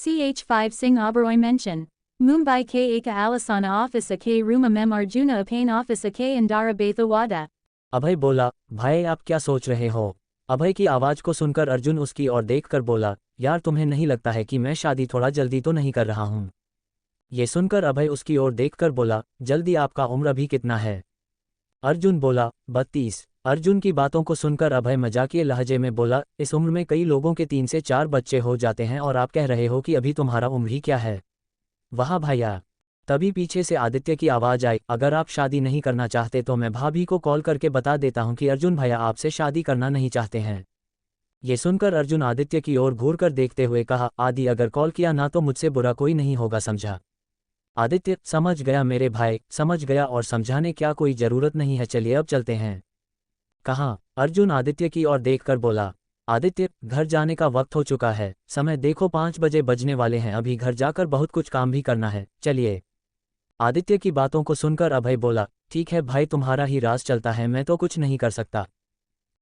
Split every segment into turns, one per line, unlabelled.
ch5 Singh Oberoi mention. Mumbai ke ek alisana office ke ruma mem Arjuna apane office ke andara Baithawada.
अभय बोला, भाई आप क्या सोच रहे हो? अभय की आवाज को सुनकर अर्जुन उसकी ओर देखकर बोला, यार तुम्हें नहीं लगता है कि मैं शादी थोड़ा जल्दी तो नहीं कर रहा हूँ? ये सुनकर अभय उसकी ओर देखकर बोला, जल्दी आपका उम्र अभी कितना है? अर्जुन बोला, 32। अर्जुन की बातों को सुनकर अभय मजाकिये लहजे में बोला, इस उम्र में कई लोगों के 3 से 4 बच्चे हो जाते हैं और आप कह रहे हो कि अभी तुम्हारा उम्र ही क्या है? वाह भैया। तभी पीछे से आदित्य की आवाज आई, अगर आप शादी नहीं करना चाहते तो मैं भाभी को कॉल करके बता देता हूं कि अर्जुन भैया आपसे शादी करना नहीं चाहते हैं। ये सुनकर अर्जुन आदित्य की ओर घूरकर देखते हुए कहा, आदि अगर कॉल किया ना तो मुझसे बुरा कोई नहीं होगा, समझा? आदित्य, समझ गया मेरे भाई, समझ गया और समझाने क्या कोई जरूरत नहीं है, चलिए अब चलते हैं। कहाँ? अर्जुन आदित्य की ओर देखकर बोला। आदित्य, घर जाने का वक्त हो चुका है, समय देखो 5 बजे बजने वाले हैं, अभी घर जाकर बहुत कुछ काम भी करना है, चलिए। आदित्य की बातों को सुनकर अभय बोला, ठीक है भाई, तुम्हारा ही राज चलता है, मैं तो कुछ नहीं कर सकता।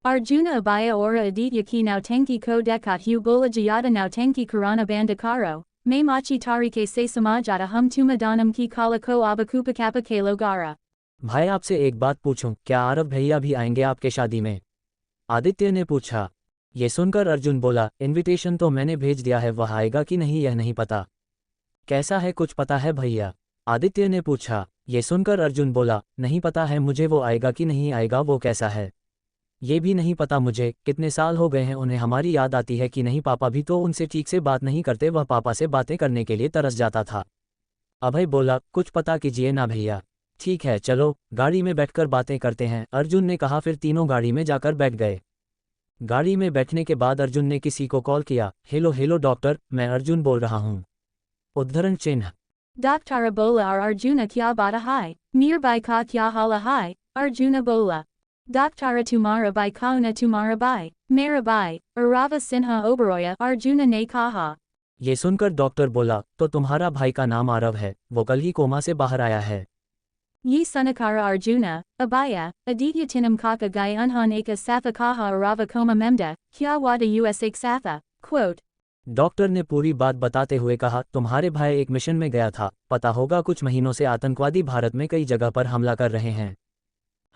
Arjuna Abaya ora Aditya ki nautenki ko dekat hu bola jayata nautenki karana bandakaro, may machi tarike se samajata hum tumadanam ki kala ko abakupakapa ke logara.
भाई आपसे एक बात पूछूं, क्या आरव भैया भी आएंगे आपके शादी में? आदित्य ने पूछा। ये सुनकर अर्जुन बोला, इनविटेशन तो मैंने भेज दिया है, वह आएगा कि नहीं यह नहीं पता। कैसा है, कुछ पता है भैया? आदित्य ने पूछा। ये सुनकर अर्जुन बोला, नहीं पता है मुझे, वो आएगा कि नहीं आएगा, वो कैसा है ये भी नहीं पता मुझे, कितने साल हो गए हैं उन्हें, हमारी याद आती है कि नहीं, पापा भी तो उनसे ठीक से बात नहीं करते, वह पापा से बातें करने के लिए तरस जाता था। अभय बोला, कुछ पता कीजिए ना भैया। ठीक है चलो, गाड़ी में बैठकर बातें करते हैं, अर्जुन ने कहा। फिर तीनों गाड़ी में जाकर बैठ गए। गाड़ी में बैठने के बाद अर्जुन ने किसी को कॉल किया, हेलो हेलो डॉक्टर, मैं अर्जुन बोल रहा हूँ। उद्धरण चिन्ह।
Doctara bola ar Arjuna kya bada hai, nearby ka kya hala hai, Arjuna bola. Doctara tumara bai kauna tumara bai, mera bai, Arava Sinha Oberoya Arjuna ne kaha.
ये सुनकर doctor बोला, तो तुम्हारा भाई का नाम आरव है, वो कल ही कोमा से बाहर आया है।
Ye Sunakara Arjuna, Abaya, Aditya Tinam Kaka Gai Unhan Eka Satha Kaha Arava Koma Memda, Kya Wada Us Ek Satha, quote.
Doctor ने पूरी बात बताते हुए कहा, तुम्हारे भाई एक मिशन में गया था, पता होगा कुछ महीनों से आतंकवादी भारत में कई जगह पर हमला कर रहे हैं।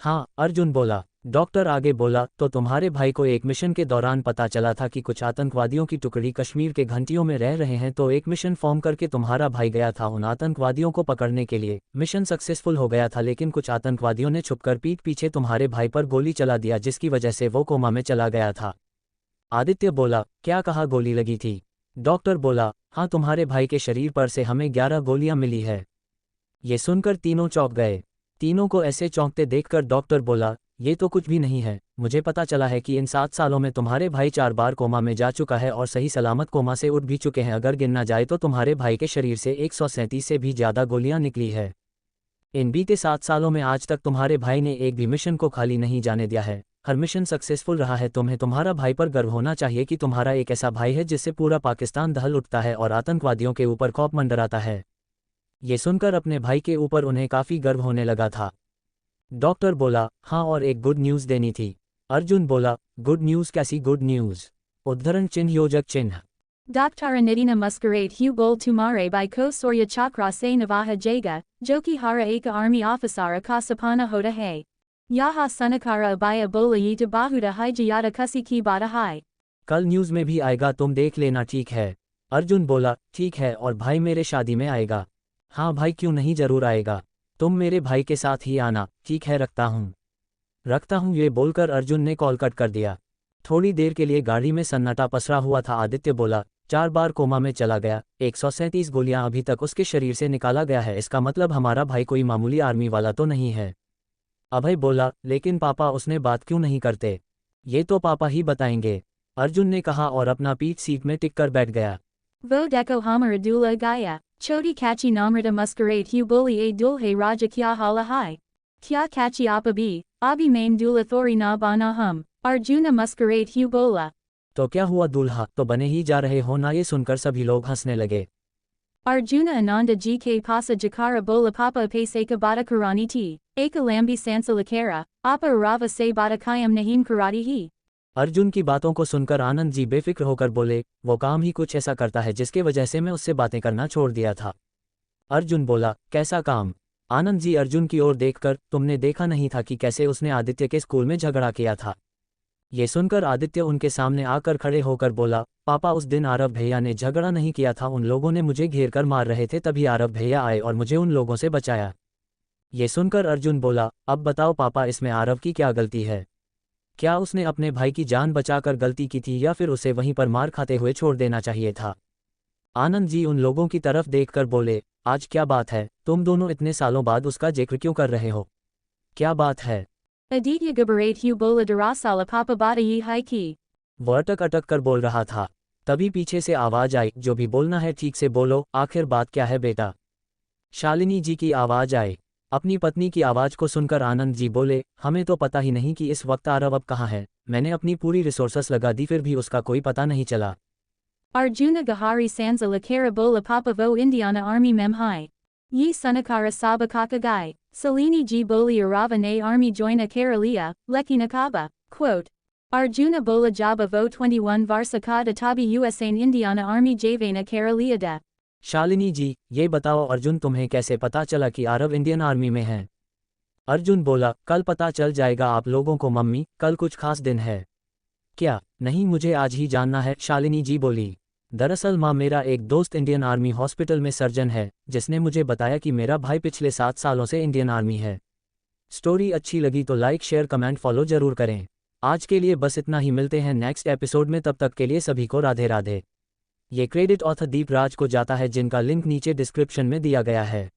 हाँ, अर्जुन बोला। डॉक्टर आगे बोला, तो तुम्हारे भाई को एक मिशन के दौरान पता चला था कि कुछ आतंकवादियों की टुकड़ी कश्मीर के घंटियों में रह रहे हैं, तो एक मिशन फॉर्म करके तुम्हारा भाई गया था उन आतंकवादियों को पकड़ने के लिए। मिशन सक्सेसफुल हो गया था, लेकिन कुछ आतंकवादियों ने छुपकर पीठ पीछे तुम्हारे भाई पर गोली चला दिया, जिसकी वजह से वो कोमा में चला गया था। आदित्य बोला, क्या कहा, गोली लगी थी? डॉक्टर बोला, हाँ, तुम्हारे भाई के शरीर पर से हमें 11 गोलियां मिली है। ये सुनकर तीनों चौंक गए। तीनों को ऐसे चौंकते देखकर डॉक्टर बोला, ये तो कुछ भी नहीं है, मुझे पता चला है कि इन 7 सालों में तुम्हारे भाई 4 बार कोमा में जा चुका है और सही सलामत कोमा से उठ भी चुके हैं। अगर गिनना जाए तो तुम्हारे भाई के शरीर से 137 से भी ज़्यादा गोलियां निकली है। इन बीते 7 सालों में आज तक तुम्हारे भाई ने एक भी मिशन को खाली नहीं जाने दिया है, हर मिशन सक्सेसफुल रहा है। तुम्हें तुम्हारा भाई पर गर्व होना चाहिए कि तुम्हारा एक ऐसा भाई है जिससे पूरा पाकिस्तान दहल उठता है और आतंकवादियों के ऊपर खौफ मंडराता है। ये सुनकर अपने भाई के ऊपर उन्हें काफ़ी गर्व होने लगा था। डॉक्टर बोला, हाँ, और एक गुड न्यूज़ देनी थी। अर्जुन बोला, गुड न्यूज़, कैसी गुड न्यूज़? उद्धरण चिन्ह योजक चिन्ह।
Doctara Nidina Muscarate Hu Bol Tumare by Ko Sorya Chakra Se Navaha Jaga, Joki Hara Eka Army Officera Kasapana Hoda Hay. Yaha Sunakara Abaya Bola Yita Bahuda Hai Jayata Kusi Ki Bada Hai.
कल news में भी आएगा, तुम देख लेना, ठीक है? अर्जुन बोला, ठीक है, और भाई मेरे शादी में आएगा? हाँ भाई, क्यों नहीं, जरूर आएगा, तुम मेरे भाई के साथ ही आना। ठीक है, रखता हूँ। ये बोलकर अर्जुन ने कॉल कट कर दिया। थोड़ी देर के लिए गाड़ी में सन्नाटा पसरा हुआ था। आदित्य बोला, 4 बार कोमा में चला गया, 137 गोलियां अभी तक उसके शरीर से निकाला गया है, इसका मतलब हमारा भाई कोई मामूली आर्मी वाला तो नहीं है। अभय बोला, लेकिन पापा उसने बात क्यों नहीं करते? ये तो पापा ही बताएंगे, अर्जुन ने कहा और अपना पीठ सीट में टिक कर बैठ गया।
Vo Deko Hamar Dula Gaya, Choti Kachi Namrita Muscarate Hu Bully A Dulhe Raja Kya Hala Hai. Kya Kachi Apabi, Abi Main Dula Thori Na Bana Hum, Arjuna Muscarate Hu Bola.
तो क्या हुआ दूल्हा तो बने ही जा रहे हो ना? ये सुनकर सभी लोग हंसने लगे।
Arjuna Ananda GK Pasa Jakara Bola Papa Paseka Bada Karani T, Eka Lambi Sansa Lakara, Apa Arava Se Bada Kayam Nahim Karati He.
Arjun की बातों को सुनकर आनंद जी बेफिक्र होकर बोले, वो काम ही कुछ ऐसा करता है जिसके वजह से मैं उससे बातें करना छोड़ दिया था। अर्जुन बोला, कैसा काम? आनंद जी अर्जुन की ओर देखकर, तुमने देखा नहीं था कि कैसे उसने आदित्य के स्कूल में झगड़ा किया था? ये सुनकर आदित्य उनके सामने आकर खड़े होकर बोला, पापा उस दिन आरव भैया ने झगड़ा नहीं किया था, उन लोगों ने मुझे घेर कर मार रहे थे, तभी आरव भैया आए और मुझे उन लोगों से बचाया। ये सुनकर अर्जुन बोला, अब बताओ पापा, इसमें आरव की क्या गलती है? क्या उसने अपने भाई की जान बचाकर गलती की थी या फिर उसे वहीं पर मार खाते हुए छोड़ देना चाहिए था? आनंद जी उन लोगों की तरफ देखकर बोले, आज क्या बात है, तुम दोनों इतने सालों बाद उसका जिक्र क्यों कर रहे हो? क्या बात है?
Aditya Gabarate Hu Bola Darasala Papa Bata Yi Hai Ki।
वो अटक अटक कर बोल रहा था। तभी पीछे से आवाज आई, जो भी बोलना है ठीक से बोलो, आखिर बात क्या है बेटा? शालिनी जी की आवाज आई। अपनी पत्नी की आवाज को सुनकर आनंद जी बोले, हमें तो पता ही नहीं कि इस वक्त आरव अब कहाँ है। मैंने अपनी पूरी रिसोर्सेस लगा दी, फिर भी उसका कोई पता नहीं चला।
Arjuna Gahari Sanza Lakara Bola Papa Vo Indiana Army Mem Hai। Yi Sunakara Saba Kakagai, Salini G Boli Arava Ne Army Join Karalia, Leki Nakaba. Quote. Arjuna Bola Jaba Vo 21 Varsakada Tabi Usain Indiana Army Javana Karalia Da।
Shalini जी, ये बताओ अर्जुन, तुम्हें कैसे पता चला कि Aarav Indian army में है? अर्जुन बोला, कल पता चल जाएगा आप लोगों को मम्मी, कल कुछ खास दिन है क्या? नहीं, मुझे आज ही जानना है, शालिनी जी बोली। दरअसल माँ, मेरा एक दोस्त इंडियन आर्मी हॉस्पिटल में सर्जन है, जिसने मुझे बताया कि मेरा भाई पिछले 7 सालों से इंडियन आर्मी है। स्टोरी अच्छी लगी तो लाइक शेयर कमेंट फॉलो जरूर करें। आज के लिए बस इतना ही, मिलते हैं नेक्स्ट एपिसोड में, तब तक के लिए सभी को राधे राधे। ये क्रेडिट ऑथर दीप राज को जाता है, जिनका लिंक नीचे डिस्क्रिप्शन में दिया गया है।